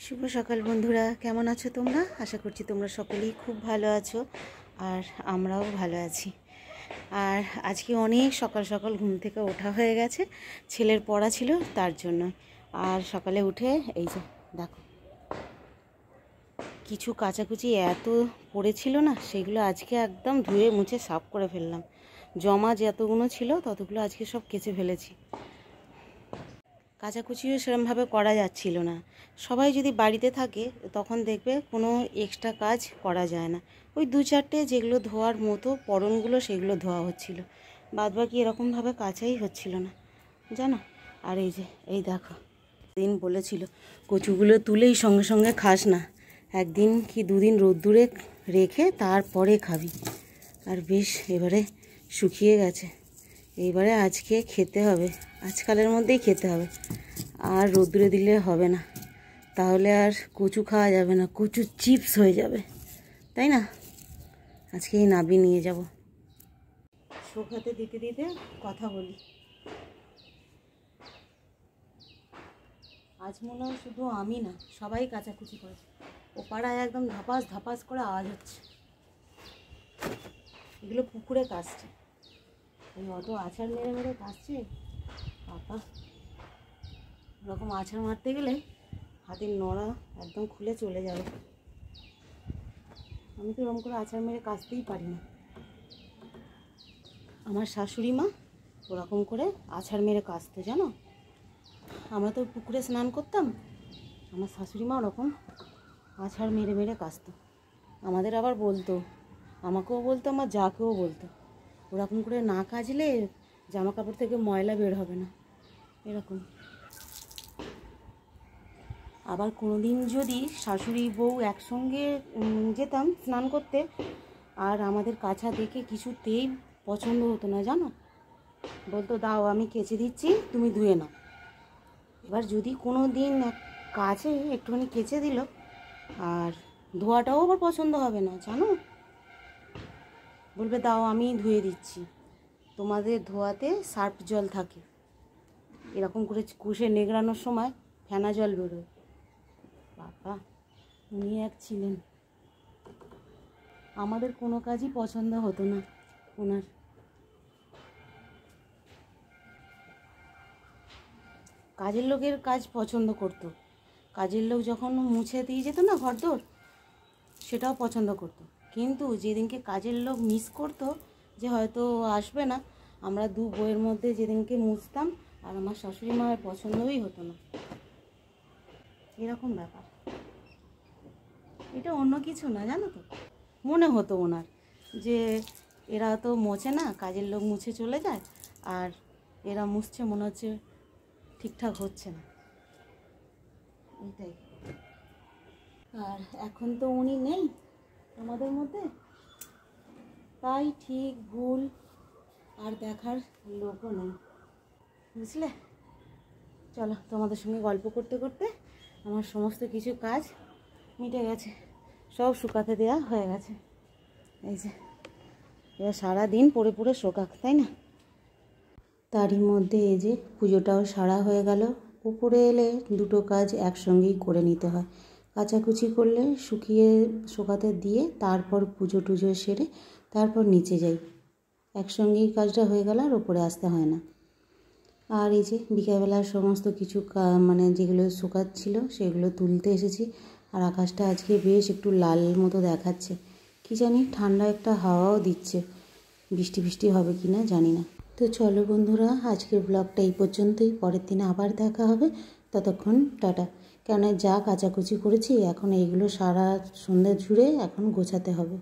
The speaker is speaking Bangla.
শুভ সকাল বন্ধুরা, কেমন আছো তোমরা? আশা করছি তোমরা সকলেই খুব ভালো আছো আর আমরাও ভালো আছি। আর আজকে অনেক সকাল সকাল ঘুম থেকে ওঠা হয়ে গেছে, ছেলের পড়া ছিল তার জন্য। আর সকালে উঠে এই যে দেখো, কিছু কাচাকুচি এত পড়েছিল না, সেগুলো আজকে একদম ধুয়ে মুছে সাফ করে ফেললাম। জমা যতগুলো ছিল ততগুলো আজকে সব কেচে ফেলেছি। কাচাকুচিও সেরকমভাবে করা যাচ্ছিল না। সবাই যদি বাড়িতে থাকে তখন দেখবে কোনো এক্সট্রা কাজ করা যায় না। ওই দু চারটে যেগুলো ধোয়ার মতো পরনগুলো সেগুলো ধোয়া হচ্ছিল, বাদবাকি এরকমভাবে কাচাই হচ্ছিল না জানো। আর এই যে এই দেখো, দিন বলেছিল কচুগুলো তুলেই সঙ্গে সঙ্গে খাস না, একদিন কি দুদিন রোদ্দুরে রেখে তারপরে খাবি। আর বেশ এবারে শুকিয়ে গেছে, এইবারে আজকে খেতে হবে, আজকালের মধ্যেই খেতে হবে। আর রোদ্দুরে দিলে হবে না, তাহলে আর কচু খাওয়া যাবে না, কচু চিপস হয়ে যাবে, তাই না? আজকে এই নাবি নিয়ে যাব, শুকাতে দিতে দিতে কথা বলি। আজ মনে হয় শুধু আমি না, সবাই কাচাকুচি করেছে। ও পাড়ায় একদম ধাপাস ধাপাস করে আওয়াজ হচ্ছে। এগুলো পুকুরে কাচছে, এই অত আছাড় মেরে মেরে কাচছে। বাবা, ওরকম আছাড় মারতে গেলে হাতের নড়া একদম খুলে চলে যাবে। আমি তো এরকম করে আছাড় মেরে কাচতেই পারি না। আমার শাশুড়ি মা ওরকম করে আছাড় মেরে কাচতো জানো। আমরা তো পুকুরে স্নান করতাম, আমার শাশুড়ি মা ওরকম আছাড় মেরে মেরে কাচতো। আমাদের আবার বলতো, আমাকেও বলতো, আমার যাকেও বলতো, ওরকম করে না কাচলে জামা কাপড় থেকে ময়লা বের হবে না, এরকম। আবার কোনো দিন যদি শাশুড়ি বউ একসঙ্গে যেতাম স্নান করতে, আর আমাদের কাছা দেখে কিছুতেই পছন্দ হতো না জানো। বলতো দাও আমি কেচে দিচ্ছি, তুমি ধুয়ে নাও। এবার যদি কোনো দিন কাছে একটুখানি কেচে দিল, আর ধোয়াটাও আবার পছন্দ হবে না জানো। বলবে দাও আমি ধুয়ে দিচ্ছি, তোমাদের ধোয়াতে সার্ফ জল থাকে, এরকম করে কুশে নেগড়ানোর সময় ফেনা জল বেরোয়। বাবা, উনি এক ছিলেন, আমাদের কোনো কাজই পছন্দ হতো না ওনার। কাজের লোকের কাজ পছন্দ করতো, কাজের লোক যখন মুছে দিয়ে যেত না ঘরদোর, সেটাও পছন্দ করতো। কিন্তু যেদিনকে কাজের লোক মিস করতো যে হয়তো আসবে না, আমরা দু বইয়ের মধ্যে যেদিনকে মুছতাম, আর আমার শাশুড়ি মায়ের পছন্দই হতো না, এরকম ব্যাপার। এটা অন্য কিছু না জানো তো, মনে হতো ওনার যে এরা তো মোছে না, কাজের লোক মুছে চলে যায়, আর এরা মুছছে, মনে হচ্ছে ঠিকঠাক হচ্ছে না, এটাই। আর এখন তো উনি নেই আমাদের মধ্যে, তাই ঠিক ভুল আর দেখার লোকও নেই, বুঝলে। চলো, তোমাদের সঙ্গে গল্প করতে করতে আমার সমস্ত কিছু কাজ মিটে গেছে, সব শুকাতে দেওয়া হয়ে গেছে। এই যে এবার সারাদিন পড়ে পড়ে শোকাক, তাই না? তারই মধ্যে এই যে পুজোটাও সারা হয়ে গেল। উপরে এলে দুটো কাজ একসঙ্গেই করে নিতে হয়, কাচাকুচি করলে শুকিয়ে শোকাতে দিয়ে তারপর পুজো টুজো সেরে তারপর নিচে যাই, একসঙ্গেই কাজটা হয়ে গেল, আর ওপরে আসতে হয় না। আর এই যে বিকেলবেলার সমস্ত কিছু মানে যেগুলো শুকাচ্ছিল সেগুলো তুলতে এসেছি। আর আকাশটা আজকে বেশ একটু লাল মতো দেখাচ্ছে, কি জানি ঠান্ডা একটা হাওয়াও দিচ্ছে, বৃষ্টি বৃষ্টি হবে কি না জানি না। তো চলো বন্ধুরা, আজকের ব্লগটা এই পর্যন্তই, পরের দিনে আবার দেখা হবে, ততক্ষণ টাটা। কেন যা কাচাকুচি করেছি এখন এইগুলো সারা সন্ধ্যা জুড়ে এখন গোছাতে হবে।